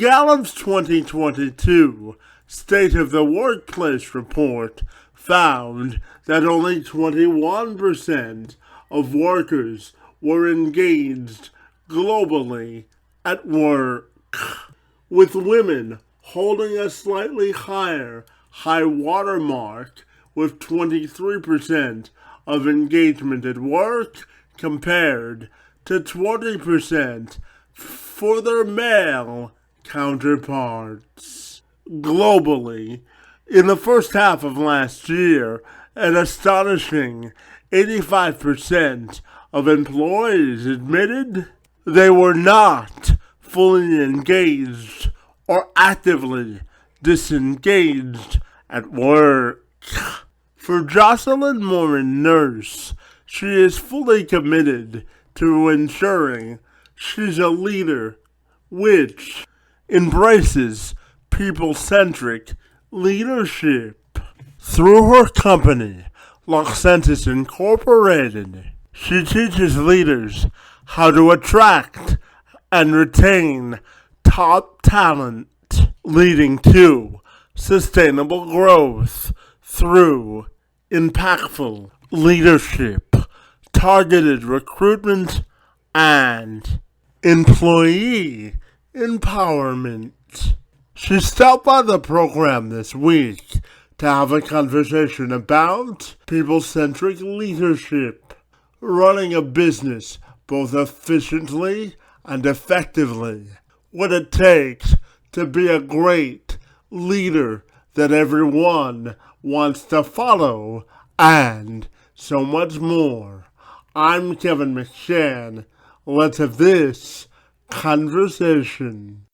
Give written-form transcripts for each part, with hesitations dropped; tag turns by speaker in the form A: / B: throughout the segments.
A: Gallup's 2022 State of the Workplace report found that only 21% of workers were engaged globally at work, with women holding a slightly higher high water mark with 23% of engagement at work compared to 20% for their male counterparts. Globally, in the first half of last year, an astonishing 85% of employees admitted they were not fully engaged or actively disengaged at work. For Jocelyne Morin Nurse, she is fully committed to ensuring she's a leader which embraces people-centric leadership. Through her company, Centric Incorporated, she teaches leaders how to attract and retain top talent, leading to sustainable growth through impactful leadership, targeted recruitment, and employee empowerment. She stopped by the program this week to have a conversation about people-centric leadership, running a business both efficiently and effectively, what it takes to be a great leader that everyone wants to follow, and so much more. I'm Kevin McShann. Let's have this conversation.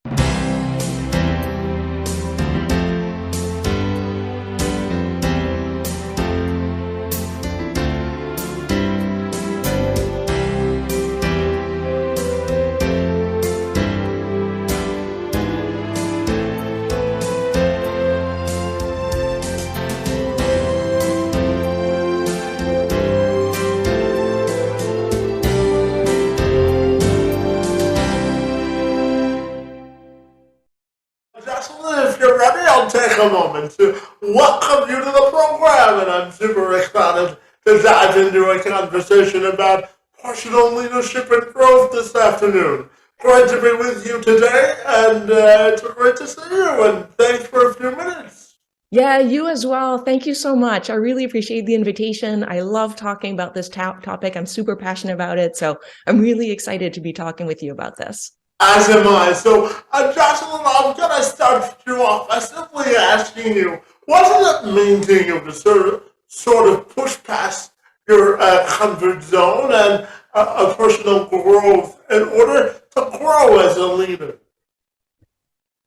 A: If you're ready, I'll take a moment to welcome you to the program, and I'm super excited to dive into a conversation about personal leadership and growth this afternoon. Great to be with you today, and it's great to see you, and thanks for a few minutes.
B: Yeah, you as well. Thank you so much. I really appreciate the invitation. I love talking about this topic. I'm super passionate about it, so I'm really excited to be talking with you about this.
A: As am I. So, Jocelyne, I'm going to start you off by simply asking you, what does it mean to you to sort of push past your comfort zone and a personal growth in order to grow as a leader?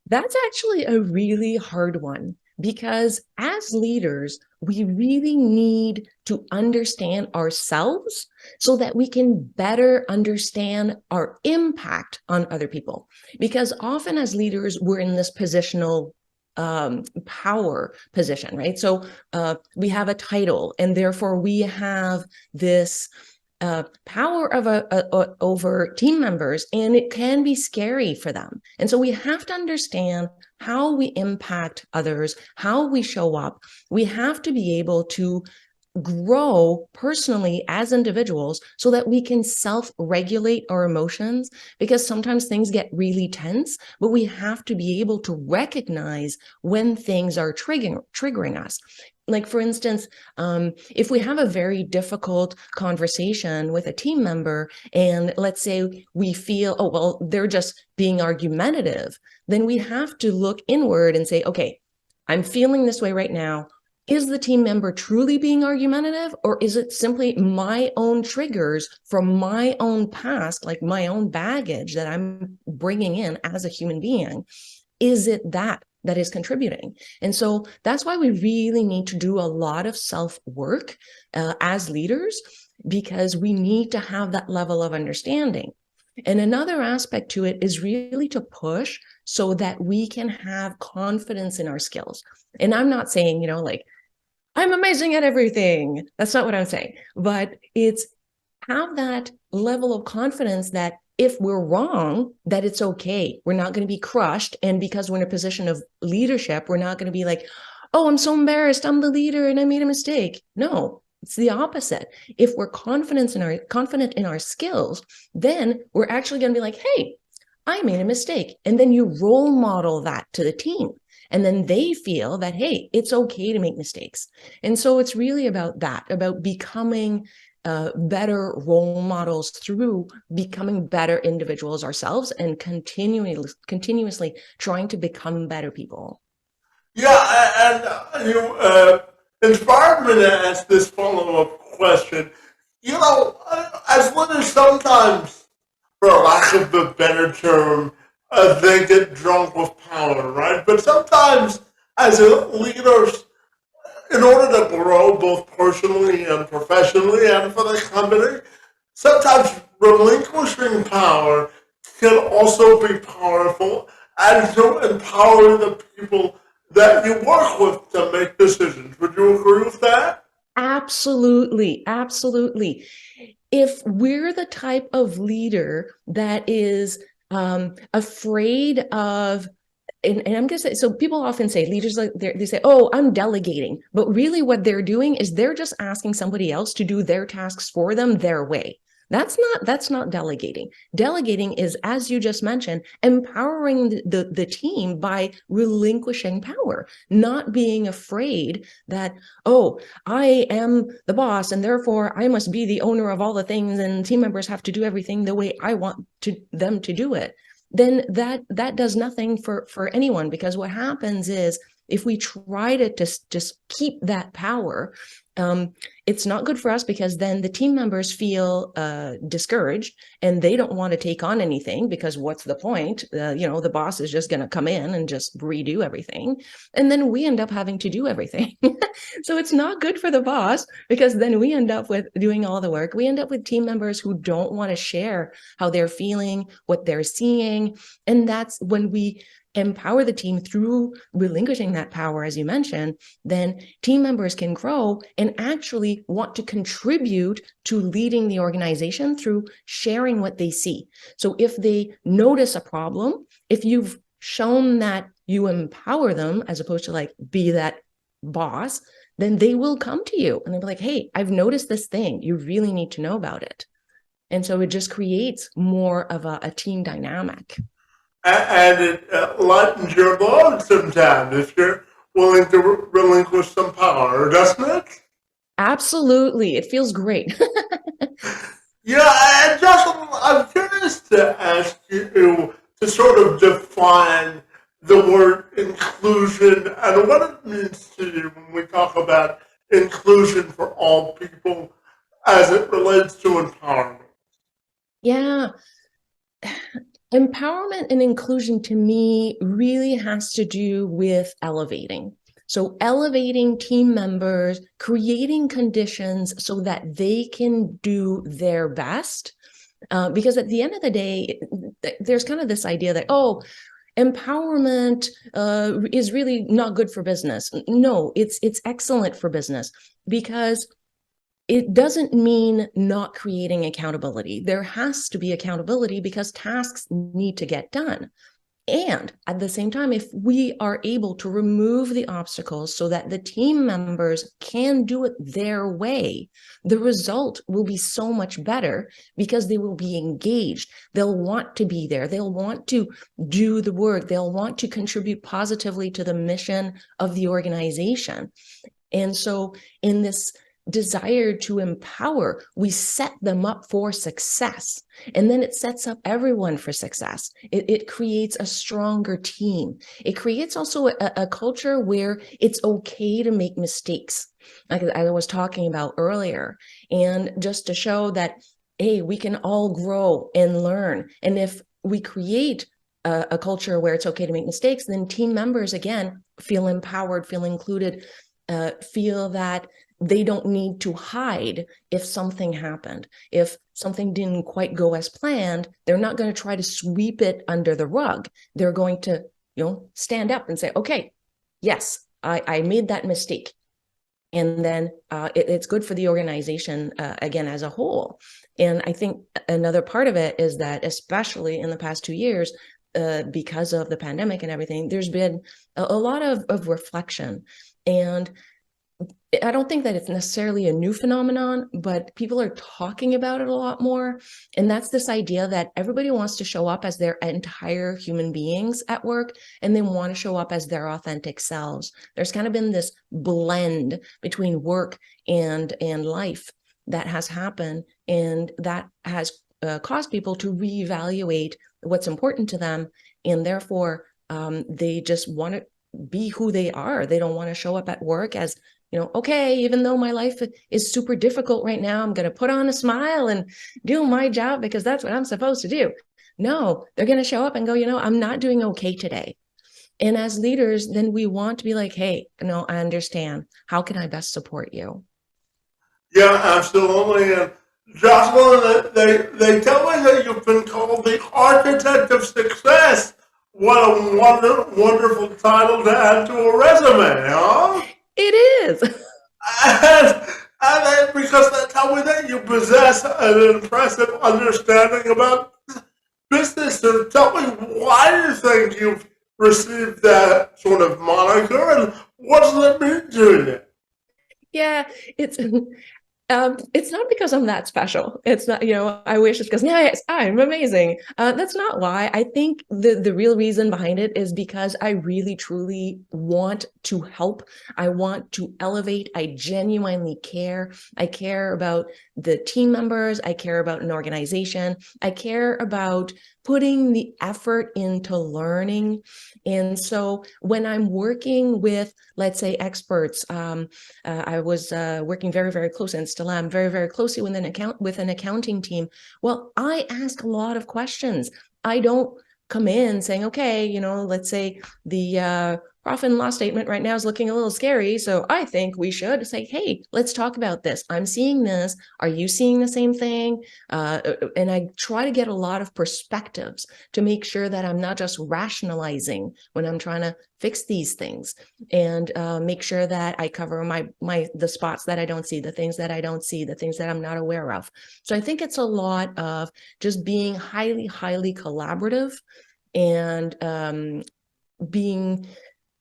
B: That's actually a really hard one, because as leaders, we really need to understand ourselves so that we can better understand our impact on other people. Because often as leaders, we're in this positional power position, right? So we have a title, and therefore we have this power of over team members, and it can be scary for them. And so we have to understand how we impact others, how we show up. We have to be able to grow personally as individuals so that we can self-regulate our emotions, because sometimes things get really tense, but we have to be able to recognize when things are triggering us. Like, for instance, if we have a very difficult conversation with a team member, and let's say we feel, oh, well, they're just being argumentative, then we have to look inward and say, okay, I'm feeling this way right now. Is the team member truly being argumentative, or is it simply my own triggers from my own past, like my own baggage that I'm bringing in as a human being? Is it that is contributing? And so that's why we really need to do a lot of self-work as leaders, because we need to have that level of understanding. And another aspect to it is really to push so that we can have confidence in our skills. And I'm not saying, like, I'm amazing at everything. That's not what I'm saying. But it's have that level of confidence that if we're wrong, that it's okay. We're not going to be crushed. And because we're in a position of leadership, we're not going to be like, oh, I'm so embarrassed. I'm the leader and I made a mistake. No, it's the opposite. If we're confident in our skills, then we're actually going to be like, hey, I made a mistake. And then you role model that to the team. And then they feel that, hey, it's okay to make mistakes. And so it's really about that, about becoming better role models through becoming better individuals ourselves and continuously trying to become better people.
A: Yeah, and you inspired me to ask this follow-up question. As leaders sometimes, for lack of a better term, they get drunk with power, right? But sometimes, as leaders, in order to grow both personally and professionally and for the company, sometimes relinquishing power can also be powerful and to empower the people that you work with to make decisions. Would you agree with that?
B: Absolutely. Absolutely. If we're the type of leader that is afraid of, and I'm going to say, so people often say, leaders, like they say, oh, I'm delegating. But really what they're doing is they're just asking somebody else to do their tasks for them their way. That's not delegating. Delegating is, as you just mentioned, empowering the team by relinquishing power, not being afraid that, oh, I am the boss and therefore I must be the owner of all the things and team members have to do everything the way I want them to do it. Then that does nothing for anyone, because what happens is if we try to just keep that power, it's not good for us, because then the team members feel discouraged and they don't want to take on anything, because what's the point? The boss is just going to come in and just redo everything. And then we end up having to do everything. So it's not good for the boss, because then we end up with doing all the work. We end up with team members who don't want to share how they're feeling, what they're seeing. And that's when we empower the team through relinquishing that power, as you mentioned, then team members can grow and actually want to contribute to leading the organization through sharing what they see. So if they notice a problem, if you've shown that you empower them as opposed to like be that boss, then they will come to you and they'll be like, hey, I've noticed this thing. You really need to know about it. And so it just creates more of a team dynamic.
A: And it lightens your load sometimes if you're willing to relinquish some power, doesn't it?
B: Absolutely. It feels great.
A: Yeah, and Jocelyn, I'm curious to ask you to sort of define the word inclusion and what it means to you when we talk about inclusion for all people as it relates to empowerment.
B: Yeah. Empowerment and inclusion to me really has to do with elevating. So elevating team members, creating conditions so that they can do their best. Because at the end of the day, there's kind of this idea that, oh, empowerment is really not good for business. No, it's excellent for business, because it doesn't mean not creating accountability. There has to be accountability because tasks need to get done. And at the same time, if we are able to remove the obstacles so that the team members can do it their way, the result will be so much better because they will be engaged. They'll want to be there. They'll want to do the work. They'll want to contribute positively to the mission of the organization. And so in this desire to empower, we set them up for success. And then it sets up everyone for success. It creates a stronger team. It creates also a culture where it's okay to make mistakes, like I was talking about earlier. And just to show that, hey, we can all grow and learn. And if we create a culture where it's okay to make mistakes, then team members, again, feel empowered, feel included, feel that they don't need to hide if something happened. If something didn't quite go as planned, they're not going to try to sweep it under the rug. They're going to, stand up and say, okay, yes, I made that mistake. And then it's good for the organization, again, as a whole. And I think another part of it is that, especially in the past 2 years, because of the pandemic and everything, there's been a lot of reflection. And I don't think that it's necessarily a new phenomenon, but people are talking about it a lot more. And that's this idea that everybody wants to show up as their entire human beings at work, and they want to show up as their authentic selves. There's kind of been this blend between work and life that has happened, and that has caused people to reevaluate what's important to them, and therefore they just want to be who they are. They don't want to show up at work as, okay, even though my life is super difficult right now, I'm going to put on a smile and do my job because that's what I'm supposed to do. No, they're going to show up and go, I'm not doing okay today. And as leaders, then we want to be like, hey, no, I understand. How can I best support you?
A: Yeah, absolutely. And Jocelyn, they tell me that you've been called the architect of success. What a wonderful title to add to a resume, huh?
B: It is.
A: And, and because they tell me that you possess an impressive understanding about business. So tell me, why do you think you've received that sort of moniker, and what does it mean to you?
B: Yeah, it's not because I'm that special. It's not, I wish it's because, yes, I'm amazing. That's not why. I think the real reason behind it is because I really, truly want to help. I want to elevate. I genuinely care. I care about the team members. I care about an organization. I care about putting the effort into learning. And so when I'm working with, let's say, experts, I was working very, very close, and still am very, very closely with an accounting team. Well, I ask a lot of questions. I don't come in saying, okay, let's say the profit and loss statement right now is looking a little scary, so I think we should say, hey, let's talk about this. I'm seeing this. Are you seeing the same thing? And I try to get a lot of perspectives to make sure that I'm not just rationalizing when I'm trying to fix these things, and make sure that I cover the spots that I don't see, the things that I don't see, the things that I'm not aware of. So I think it's a lot of just being highly, highly collaborative, and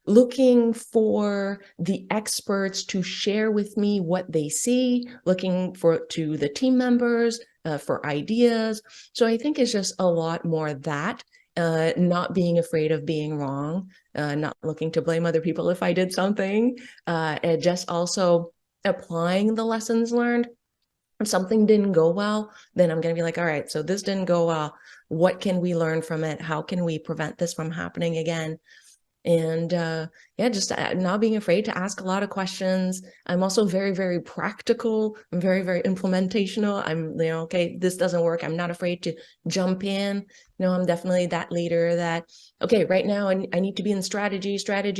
B: looking for the experts to share with me what they see, looking to the team members for ideas. So I think it's just a lot more that, not being afraid of being wrong, not looking to blame other people if I did something, and just also applying the lessons learned. If something didn't go well, then I'm going to be like, all right, so this didn't go well. What can we learn from it? How can we prevent this from happening again? And yeah, just not being afraid to ask a lot of questions. I'm also very, very practical. I'm very, very implementational. I'm, okay, this doesn't work. I'm not afraid to jump in. I'm definitely that leader that, okay, right now I need to be in strategy.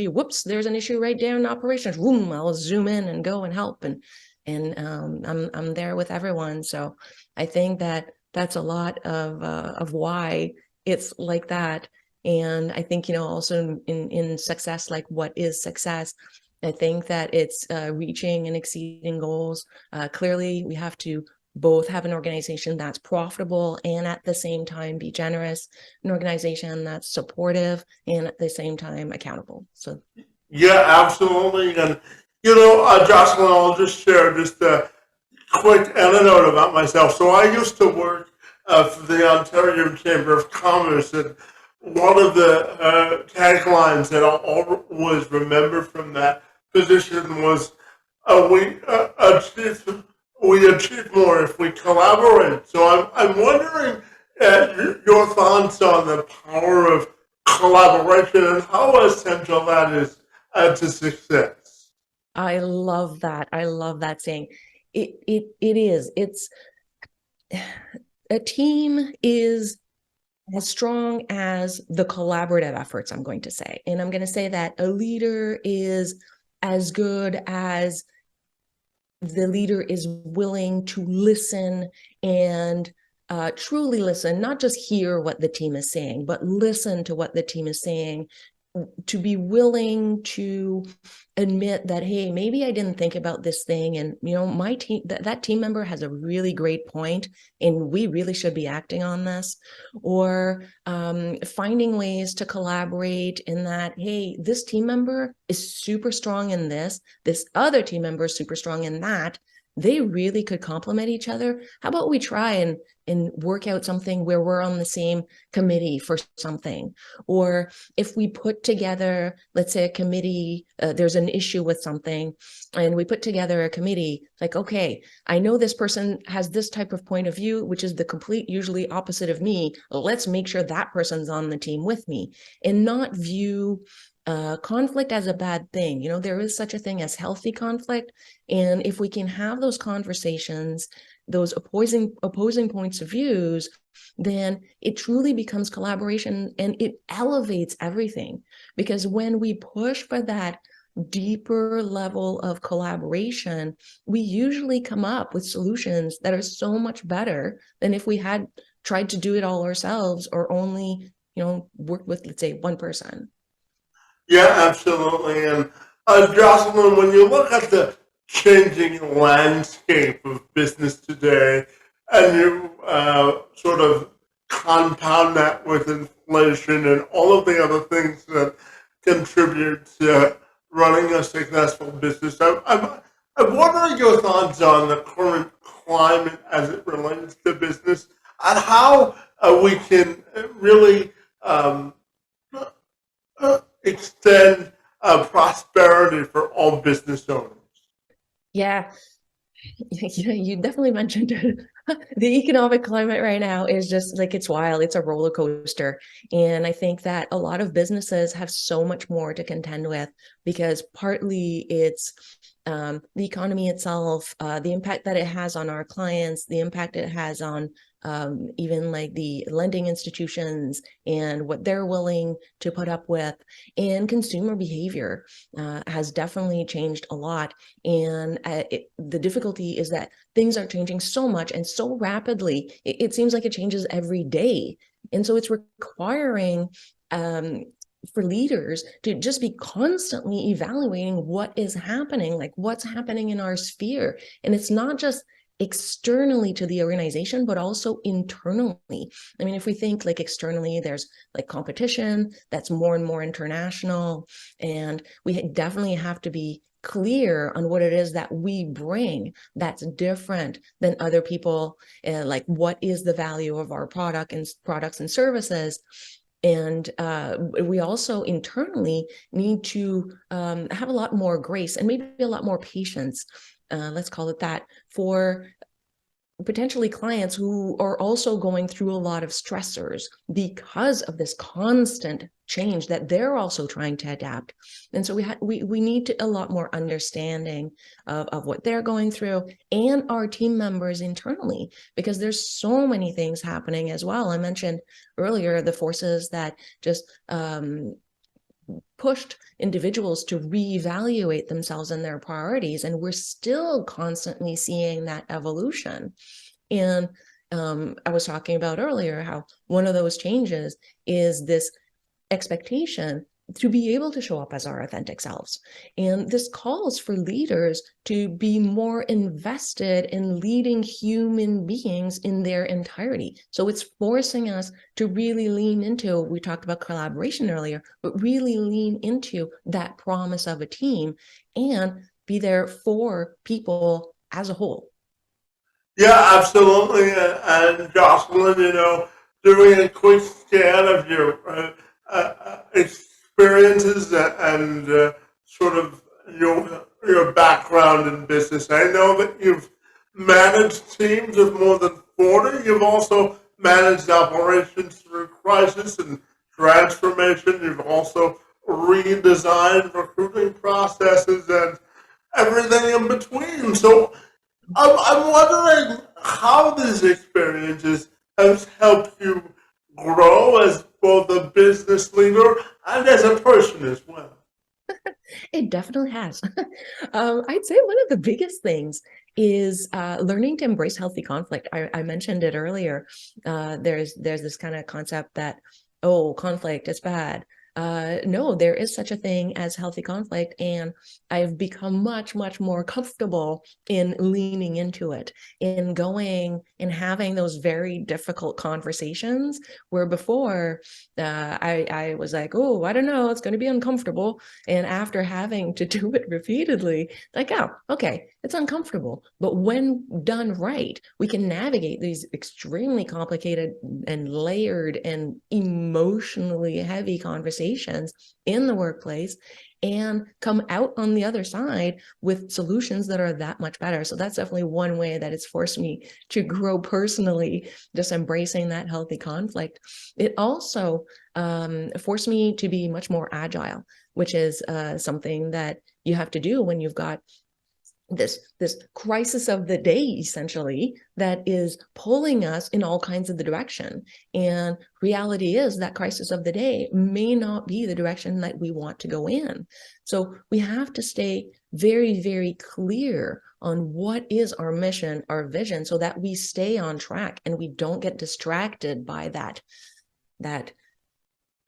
B: Whoops, there's an issue right there in operations. Boom, I'll zoom in and go and help. And I'm there with everyone. So I think that's a lot of why it's like that. And I think, also in success, like what is success? I think that it's reaching and exceeding goals. Clearly, we have to both have an organization that's profitable and at the same time be generous, an organization that's supportive and at the same time accountable. So,
A: Yeah, absolutely. And, Jocelyn, I'll just share just a quick anecdote about myself. So I used to work for the Ontario Chamber of Commerce, and one of the taglines that I'll always remember from that position was, we achieve more if we collaborate. So I'm wondering your thoughts on the power of collaboration and how essential that is to success.
B: I love that. I love that saying. It is. It's a team is as strong as the collaborative efforts, I'm going to say. And I'm going to say that a leader is as good as the leader is willing to listen and truly listen, not just hear what the team is saying, but listen to what the team is saying, to be willing to admit that, hey, maybe I didn't think about this thing, and my team, that team member has a really great point, and we really should be acting on this. Or finding ways to collaborate in that, hey, this team member is super strong in this other team member is super strong in that. They really could complement each other. How about we try and work out something where we're on the same committee for something? Or if we put together, let's say, a committee, there's an issue with something, and we put together a committee, like, okay, I know this person has this type of point of view, which is the complete, usually opposite of me. Let's make sure that person's on the team with me, and not view conflict as a bad thing. There is such a thing as healthy conflict. And if we can have those conversations, those opposing points of views, then it truly becomes collaboration, and it elevates everything. Because when we push for that deeper level of collaboration, we usually come up with solutions that are so much better than if we had tried to do it all ourselves, or only, worked with, let's say, one person.
A: Yeah, absolutely. And Jocelyn, when you look at the changing landscape of business today, and you sort of compound that with inflation and all of the other things that contribute to running a successful business, I'm wondering your thoughts on the current climate as it relates to business, and how we can really extend prosperity for all business owners.
B: Yeah, you definitely mentioned it. The economic climate right now is just like, it's wild. It's a roller coaster. And I think that a lot of businesses have so much more to contend with, because partly it's the economy itself, the impact that it has on our clients, the impact it has on even like the lending institutions and what they're willing to put up with. And consumer behavior has definitely changed a lot. And the difficulty is that things are changing so much and so rapidly. It seems like it changes every day. And so it's requiring for leaders to just be constantly evaluating what is happening, like what's happening in our sphere. And it's not just externally to the organization, but also internally. I mean, if we think like externally, there's like competition that's more and more international, and we definitely have to be clear on what it is that we bring that's different than other people, like what is the value of our products and services. And we also internally need to have a lot more grace and maybe a lot more patience, let's call it that, for potentially clients who are also going through a lot of stressors because of this constant change that they're also trying to adapt. And so we need a lot more understanding of what they're going through, and our team members internally, because there's so many things happening as well. I mentioned earlier the forces that just pushed individuals to reevaluate themselves and their priorities, and we're still constantly seeing that evolution. And I was talking about earlier how one of those changes is this expectation to be able to show up as our authentic selves. And this calls for leaders to be more invested in leading human beings in their entirety. So it's forcing us to really lean into, we talked about collaboration earlier, but really lean into that promise of a team and be there for people as a whole.
A: Yeah, absolutely. And Jocelyn, doing a quick scan of your experiences and sort of your background in business, I know that you've managed teams of more than 40. You've also managed operations through crisis and transformation. You've also redesigned recruiting processes and everything in between. So I'm wondering how these experiences have helped you grow as both a business leader and as a person as well.
B: It definitely has. I'd say one of the biggest things is learning to embrace healthy conflict. I mentioned it earlier. There's this kind of concept that, oh, conflict is bad. no, there is such a thing as healthy conflict, and I've become much, much more comfortable in leaning into it, in going and having those very difficult conversations where before I was like, oh, I don't know, it's going to be uncomfortable. And after having to do it repeatedly, like, oh, okay, it's uncomfortable. But when done right, we can navigate these extremely complicated and layered and emotionally heavy conversations in the workplace and come out on the other side with solutions that are that much better. So that's definitely one way that it's forced me to grow personally, just embracing that healthy conflict. It also forced me to be much more agile, which is something that you have to do when you've got this crisis of the day, essentially, that is pulling us in all kinds of the direction. And reality is that crisis of the day may not be the direction that we want to go in. So we have to stay very, very clear on what is our mission, our vision, so that we stay on track and we don't get distracted by that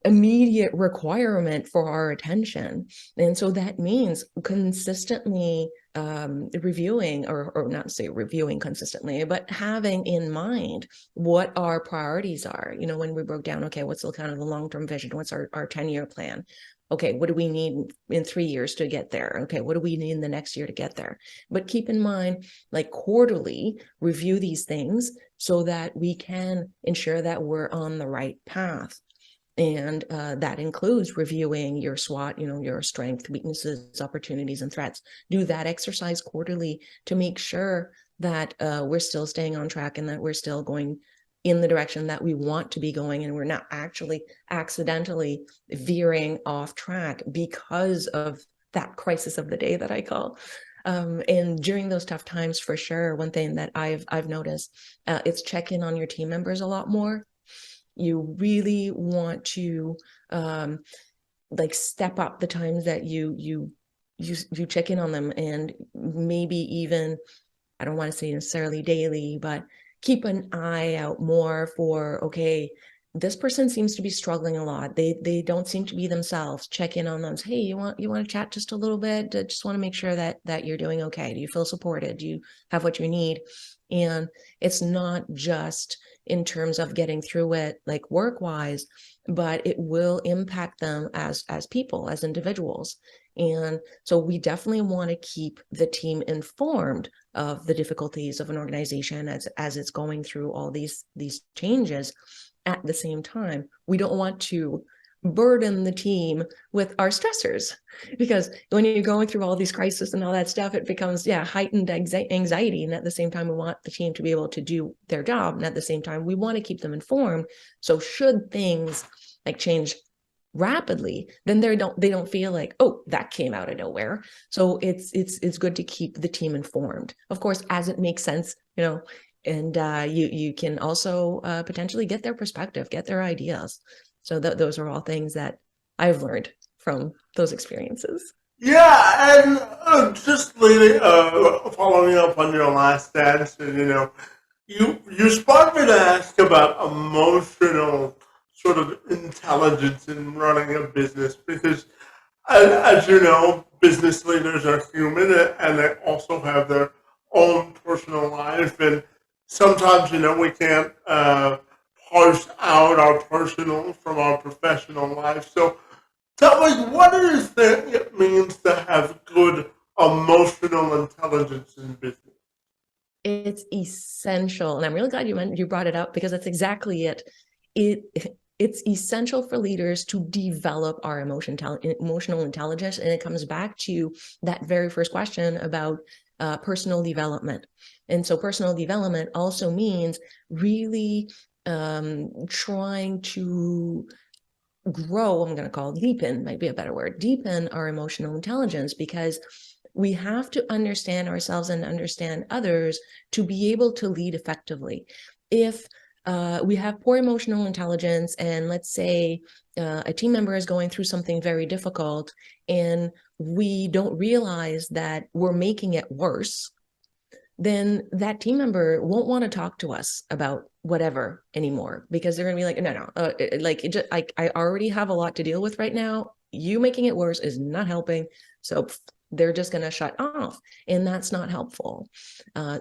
B: immediate requirement for our attention. And so that means consistently reviewing, or not say reviewing consistently, but having in mind what our priorities are. You know, when we broke down, okay, what's the kind of the long-term vision? What's our 10-year plan? Okay, what do we need in 3 years to get there? Okay, what do we need in the next year to get there? But keep in mind, like quarterly, review these things so that we can ensure that we're on the right path. And that includes reviewing your SWOT, you know, your strengths, weaknesses, opportunities, and threats. Do that exercise quarterly to make sure that we're still staying on track and that we're still going in the direction that we want to be going, and we're not actually accidentally veering off track because of that crisis of the day that I call. And during those tough times, for sure, one thing that I've noticed, it's check in on your team members a lot more. You really want to like step up the times that you check in on them, and maybe even, I don't want to say necessarily daily, but keep an eye out more for, okay, this person seems to be struggling a lot. They don't seem to be themselves. Check in on them. Hey, you want to chat just a little bit? Just want to make sure that you're doing okay. Do you feel supported? Do you have what you need? And it's not just in terms of getting through it like work-wise, but it will impact them as people, as individuals. And so we definitely want to keep the team informed of the difficulties of an organization as it's going through all these changes. At the same time, we don't want to burden the team with our stressors, because when you're going through all these crises and all that stuff, it becomes heightened anxiety. And at the same time, we want the team to be able to do their job, and at the same time we want to keep them informed. So should things like change rapidly, then they don't feel like, oh, that came out of nowhere. So it's good to keep the team informed, of course, as it makes sense, you know. And you can also potentially get their perspective, get their ideas. So those are all things that I've learned from those experiences.
A: Yeah, and just following up on your last answer, you know, you sparked me to ask about emotional sort of intelligence in running a business, because as you know, business leaders are human and they also have their own personal life, and sometimes, you know, we can't parse out our personal from our professional life. So tell me, what do you think it means to have good emotional intelligence in business?
B: It's essential, and I'm really glad you brought it up, because that's exactly it. It's essential for leaders to develop our emotional intelligence, and it comes back to that very first question about personal development. And so personal development also means really trying to grow, I'm going to call it deepen, might be a better word, deepen our emotional intelligence, because we have to understand ourselves and understand others to be able to lead effectively. If we have poor emotional intelligence, and let's say a team member is going through something very difficult, and we don't realize that we're making it worse, then that team member won't want to talk to us about whatever anymore, because they're going to be like, no, I already have a lot to deal with right now. You making it worse is not helping. So they're just going to shut off, and that's not helpful.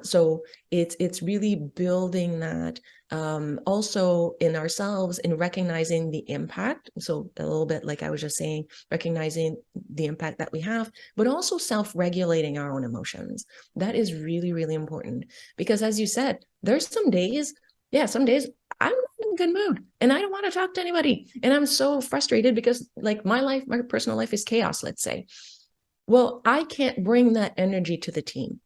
B: So it's really building that also in ourselves, in recognizing the impact. So a little bit like I was just saying, recognizing the impact that we have, but also self-regulating our own emotions. That is really, really important, because as you said, there's some days I'm in a good mood and I don't want to talk to anybody. And I'm so frustrated because like my personal life is chaos, let's say. Well, I can't bring that energy to the team.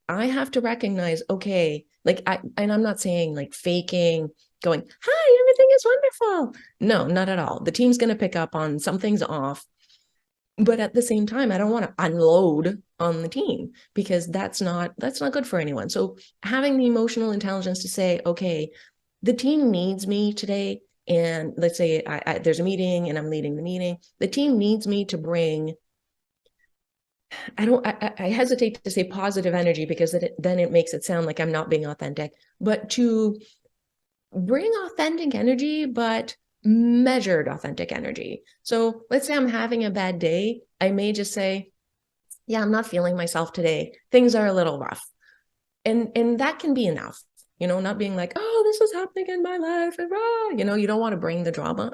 B: I have to recognize, okay, and I'm not saying like faking, going, hi, everything is wonderful. No, not at all. The team's going to pick up on something's off. But at the same time, I don't want to unload on the team, because that's not good for anyone. So having the emotional intelligence to say, okay, the team needs me today. And let's say there's a meeting and I'm leading the meeting. The team needs me to bring, I hesitate to say positive energy, because then it makes it sound like I'm not being authentic, but to bring authentic energy, but measured authentic energy. So let's say I'm having a bad day. I may just say, yeah, I'm not feeling myself today. Things are a little rough. And that can be enough, not being like, oh, this is happening in my life. And, you don't want to bring the drama,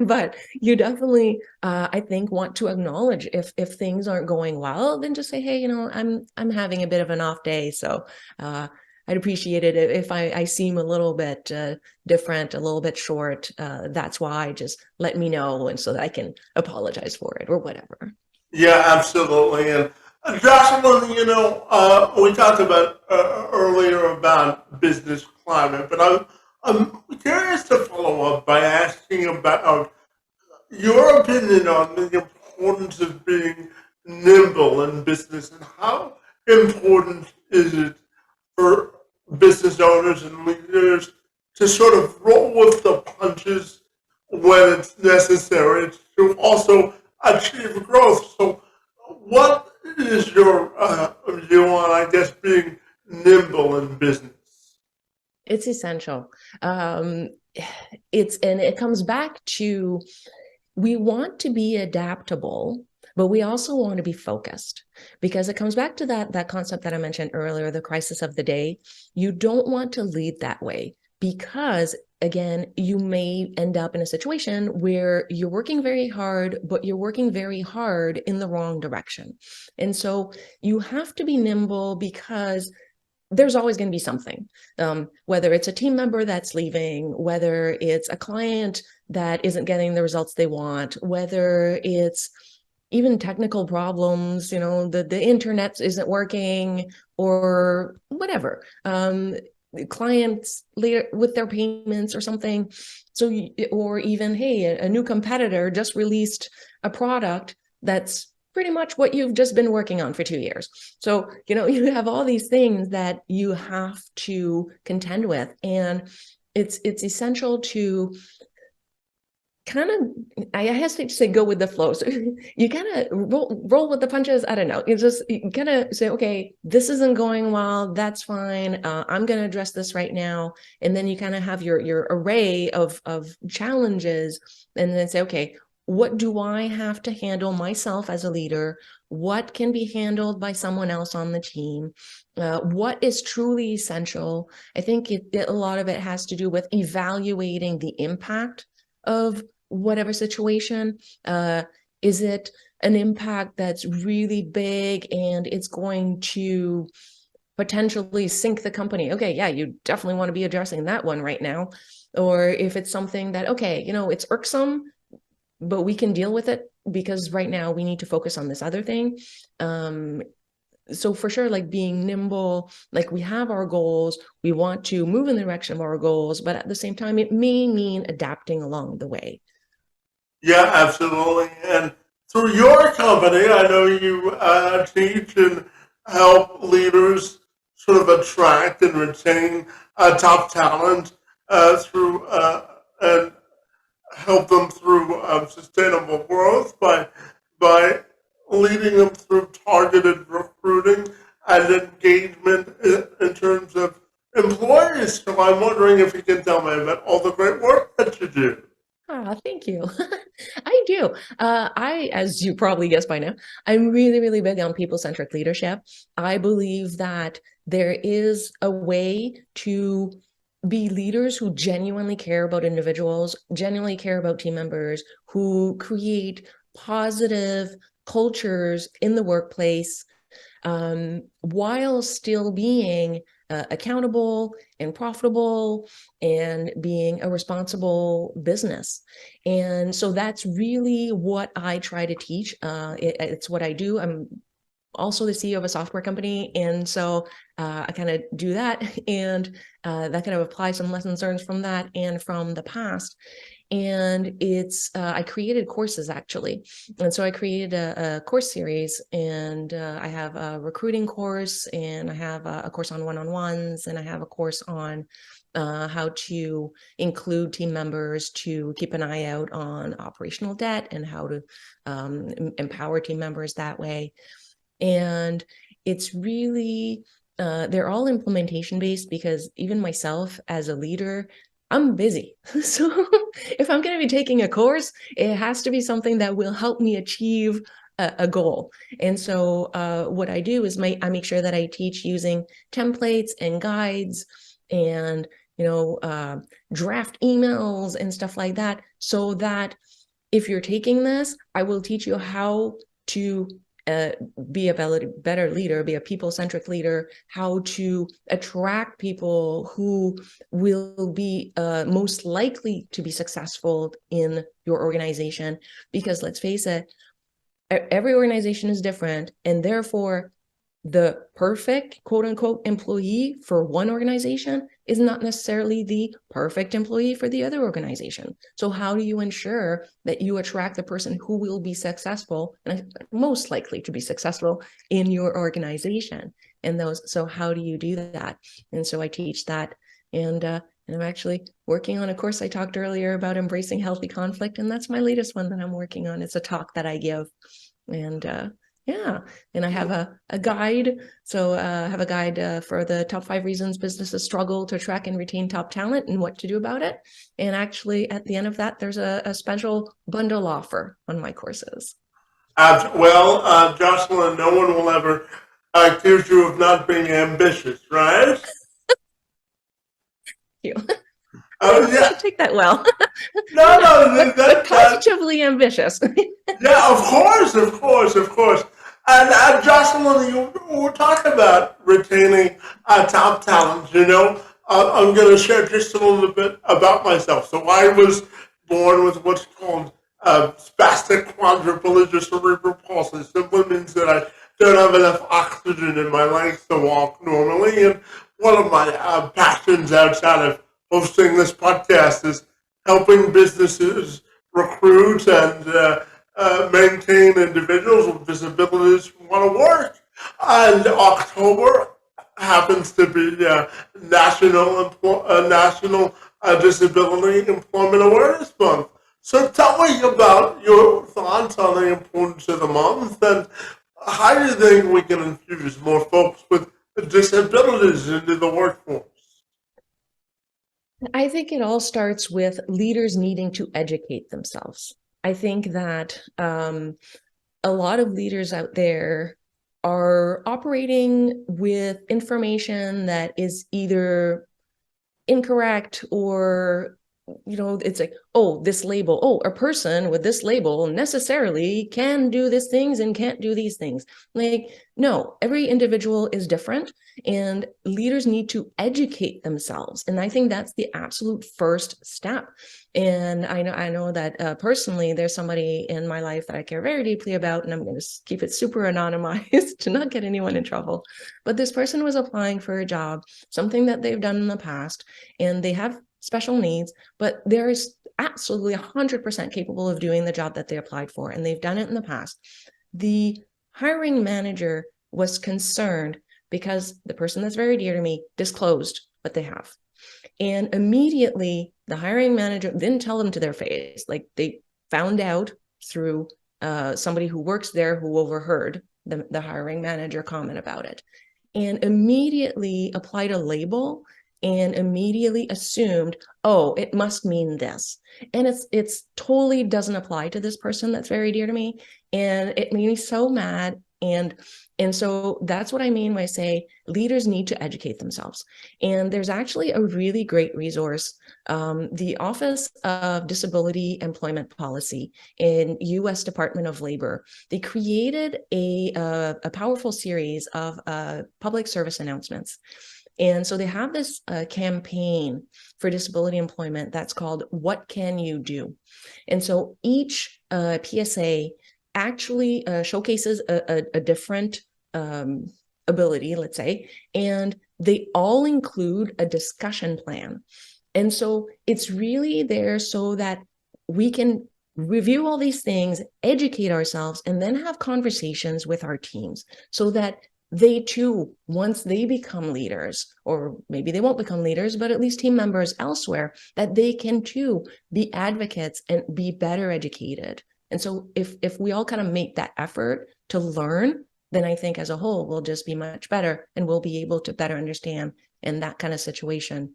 B: but you definitely, I think, want to acknowledge if things aren't going well, then just say, hey, I'm having a bit of an off day. So, I'd appreciate it if I seem a little bit different, a little bit short. That's why. Just let me know, and so that I can apologize for it or whatever.
A: Yeah, absolutely. And Jocelyn, we talked about earlier about business climate, but I'm curious to follow up by asking about your opinion on the importance of being nimble in business, and how important is it for business owners and leaders to sort of roll with the punches when it's necessary to also achieve growth. So, what is your view on, I guess, being nimble in business?
B: It's essential. And it comes back to, we want to be adaptable, but we also want to be focused, because it comes back to that concept that I mentioned earlier, the crisis of the day. You don't want to lead that way, because again, you may end up in a situation where you're working very hard, but you're working very hard in the wrong direction. And so you have to be nimble, because there's always going to be something, whether it's a team member that's leaving, whether it's a client that isn't getting the results they want, whether it's even technical problems, the internet isn't working or whatever, clients later with their payments or something. So, or even, hey, a new competitor just released a product that's pretty much what you've just been working on for 2 years. So, you have all these things that you have to contend with. And it's essential to kind of, I hesitate to say go with the flow. So you kind of roll with the punches. I don't know. You kind of say, okay, this isn't going well. That's fine. I'm going to address this right now. And then you kind of have your array of challenges, and then say, okay, what do I have to handle myself as a leader? What can be handled by someone else on the team? What is truly essential? I think a lot of it has to do with evaluating the impact of whatever situation. Is it an impact that's really big and it's going to potentially sink the company? Okay, yeah, you definitely want to be addressing that one right now. Or if it's something that, okay, it's irksome, but we can deal with it because right now we need to focus on this other thing. So for sure, like being nimble, like we have our goals, we want to move in the direction of our goals, but at the same time, it may mean adapting along the way.
A: Yeah, absolutely. And through your company, I know you teach and help leaders sort of attract and retain top talent through and help them through sustainable growth by leading them through targeted recruiting and engagement in terms of employees. So I'm wondering if you can tell me about all the great work that you do.
B: Ah, thank you. I do. As you probably guessed by now, I'm really, really big on people-centric leadership. I believe that there is a way to be leaders who genuinely care about individuals, genuinely care about team members, who create positive cultures in the workplace, while still being accountable and profitable and being a responsible business. And so that's really what I try to teach. It's what I do. I'm also the CEO of a software company. And so I kind of do that. And that kind of applies some lessons learned from that and from the past. And it's I created courses actually, and so I created a course series, and I have a recruiting course, and I have a course on one-on-ones, and I have a course on how to include team members to keep an eye out on operational debt and how to empower team members that way. And it's really they're all implementation based, because even myself as a leader, I'm busy. So if I'm going to be taking a course, it has to be something that will help me achieve a goal. And so what I do is I make sure that I teach using templates and guides and draft emails and stuff like that, so that if you're taking this, I will teach you how to be a better leader, be a people-centric leader, how to attract people who will be most likely to be successful in your organization. Because let's face it, every organization is different, and therefore the perfect quote unquote employee for one organization is not necessarily the perfect employee for the other organization. So how do you ensure that you attract the person who will be successful and most likely to be successful in your organization? So how do you do that? And so I teach that. And I'm actually working on a course. I talked earlier about embracing healthy conflict, and that's my latest one that I'm working on. It's a talk that I give. And yeah, and I have a guide. So I have a guide for the top 5 reasons businesses struggle to attract and retain top talent and what to do about it. And actually, at the end of that, there's a special bundle offer on my courses.
A: Jocelyn, no one will ever accuse you of not being ambitious, right?
B: You.
A: Oh
B: I
A: yeah.
B: should take that well.
A: No, no,
B: but positively ambitious.
A: yeah, of course, of course, of course. And Jocelyn, you were talking about retaining top talent. I'm going to share just a little bit about myself. So I was born with what's called spastic quadriplegia cerebral palsy. Simply means that I don't have enough oxygen in my legs to walk normally. And one of my passions outside of hosting this podcast is helping businesses recruit and maintain individuals with disabilities who want to work. And October happens to be National Disability Employment Awareness Month. So tell me about your thoughts on the importance of the month, and how do you think we can infuse more folks with disabilities into the workforce?
B: I think it all starts with leaders needing to educate themselves. I think that a lot of leaders out there are operating with information that is either incorrect, or it's like, oh, this label, oh, a person with this label necessarily can do these things and can't do these things. Like, no, every individual is different, and leaders need to educate themselves. And I think that's the absolute first step. And I know that personally, there's somebody in my life that I care very deeply about, and I'm going to keep it super anonymized to not get anyone in trouble. But this person was applying for a job, something that they've done in the past, and they have special needs, but they're absolutely 100% capable of doing the job that they applied for, and they've done it in the past. The hiring manager was concerned because the person that's very dear to me disclosed what they have. And immediately the hiring manager didn't tell them to their face. Like, they found out through somebody who works there who overheard the hiring manager comment about it, and immediately applied a label and immediately assumed, oh, it must mean this. And it's totally doesn't apply to this person that's very dear to me. And it made me so mad. And so that's what I mean when I say leaders need to educate themselves. And there's actually a really great resource, the Office of Disability Employment Policy in U.S. Department of Labor. They created a powerful series of public service announcements. And so they have this campaign for disability employment that's called What Can You Do? And so each PSA actually showcases a different ability, let's say, and they all include a discussion plan. And so it's really there so that we can review all these things, educate ourselves, and then have conversations with our teams so that they too, once they become leaders, or maybe they won't become leaders, but at least team members elsewhere, that they can too be advocates and be better educated. And so if we all kind of make that effort to learn, then I think as a whole, we'll just be much better and we'll be able to better understand. And that kind of situation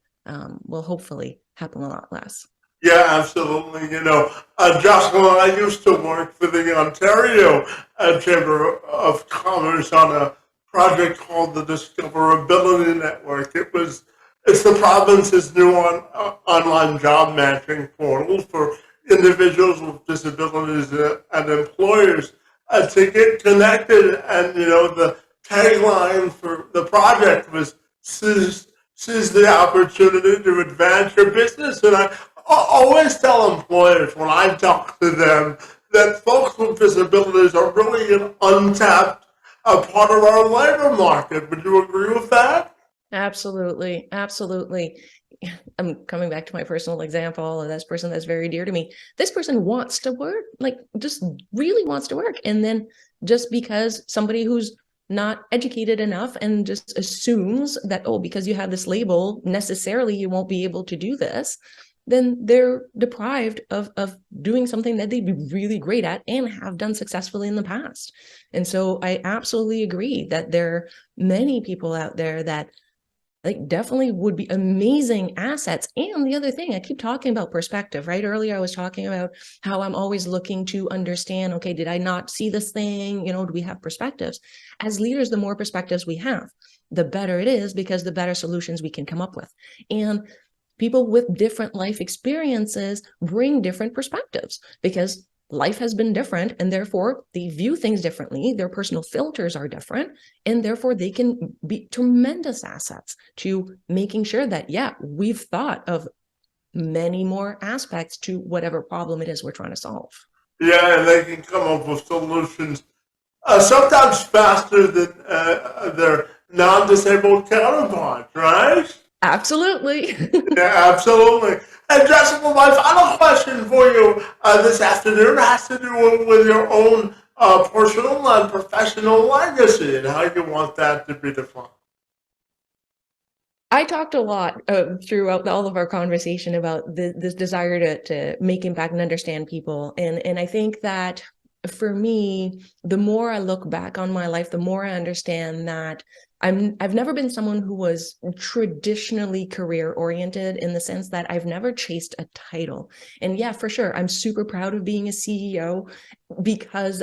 B: will hopefully happen a lot less.
A: Yeah, absolutely. Jocelyne, I used to work for the Ontario Chamber of Commerce on a project called the Discoverability Network. It's the province's new online job matching portal for individuals with disabilities and employers to get connected. And the tagline for the project was seize the opportunity to advance your business. And I always tell employers when I talk to them that folks with disabilities are really an untapped part of our labor market. Would you agree with that?
B: Absolutely. Absolutely. I'm coming back to my personal example of this person that's very dear to me. This person wants to work, like just really wants to work. And then just because somebody who's not educated enough and just assumes that, oh, because you have this label, necessarily you won't be able to do this, then they're deprived of doing something that they'd be really great at and have done successfully in the past. And so I absolutely agree that there are many people out there that like definitely would be amazing assets. And the other thing, I keep talking about perspective, right? Earlier, I was talking about how I'm always looking to understand, okay, did I not see this thing? Do we have perspectives? As leaders, the more perspectives we have, the better it is because the better solutions we can come up with. And people with different life experiences bring different perspectives because life has been different and therefore they view things differently. Their personal filters are different and therefore they can be tremendous assets to making sure that, yeah, we've thought of many more aspects to whatever problem it is we're trying to solve.
A: Yeah, and they can come up with solutions sometimes faster than their non-disabled counterparts, right?
B: Absolutely.
A: Yeah, absolutely. And Jessica, my final question for you this afternoon has to do with your own personal and professional legacy and how you want that to be defined.
B: I talked a lot throughout all of our conversation about this desire to make impact and understand people. And I think that for me, the more I look back on my life, the more I understand that I've never been someone who was traditionally career oriented in the sense that I've never chased a title. And yeah, for sure, I'm super proud of being a CEO because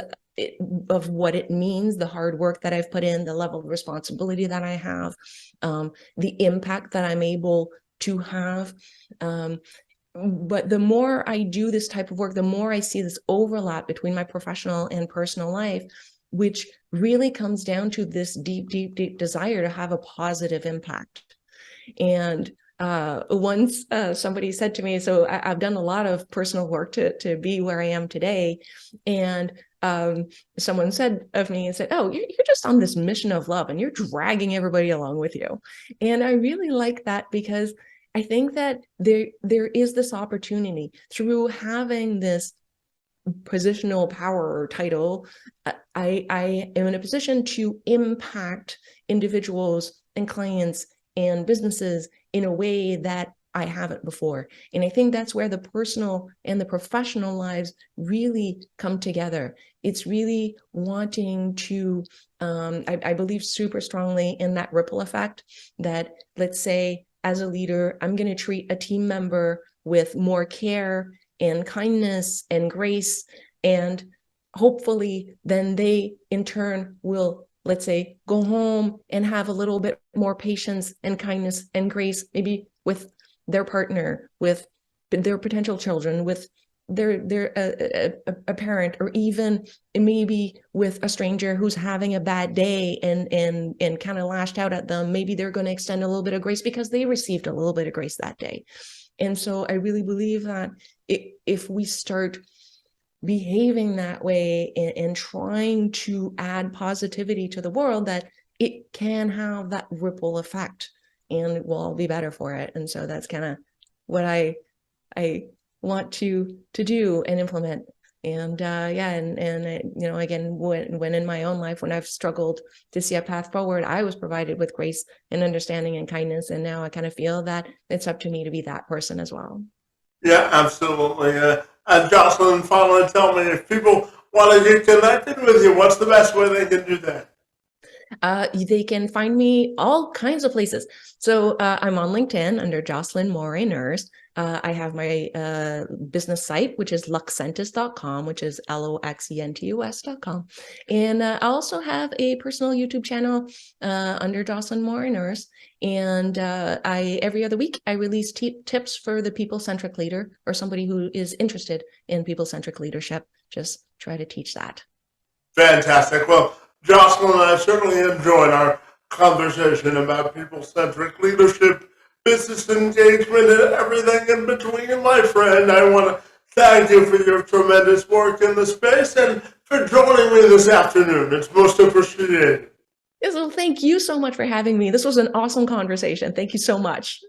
B: of what it means, the hard work that I've put in, the level of responsibility that I have, the impact that I'm able to have. But the more I do this type of work, the more I see this overlap between my professional and personal life, which really comes down to this deep, deep, deep desire to have a positive impact. And once somebody said to me, so I've done a lot of personal work to be where I am today. And someone said of me and said, oh, you're just on this mission of love and you're dragging everybody along with you. And I really like that because I think that there is this opportunity through having this positional power or title. I am in a position to impact individuals and clients and businesses in a way that I haven't before. And I think that's where the personal and the professional lives really come together. It's really wanting to, I believe super strongly in that ripple effect that, let's say, as a leader, I'm going to treat a team member with more care and kindness and grace, and hopefully then they in turn will, let's say, go home and have a little bit more patience and kindness and grace, maybe with their partner, with their potential children, with their a parent, or even maybe with a stranger who's having a bad day and kind of lashed out at them. Maybe they're going to extend a little bit of grace because they received a little bit of grace that day. And so I really believe that if we start behaving that way and trying to add positivity to the world, that it can have that ripple effect and we'll all be better for it. And so that's kind of what I want to do and implement. And you know, again, when in my own life, when I've struggled to see a path forward, I was provided with grace and understanding and kindness. And now I kind of feel that it's up to me to be that person as well.
A: Yeah, absolutely. And Jocelyne, finally, tell me, if people want to get connected with you, what's the best way they can do that?
B: They can find me all kinds of places. So I'm on LinkedIn under Jocelyne Morin Nurse. I have my business site, which is luxentus.com, which is LOXENTUS.com. And I also have a personal YouTube channel under Jocelyne Morin Nurse. And every other week, I release tips for the people-centric leader or somebody who is interested in people-centric leadership. Just try to teach that.
A: Fantastic. Well, Jocelyne and I certainly enjoyed our conversation about people-centric leadership, business engagement, and everything in between. My friend, I want to thank you for your tremendous work in the space and for joining me this afternoon. It's most appreciated.
B: So thank you so much for having me. This was an awesome conversation. Thank you so much.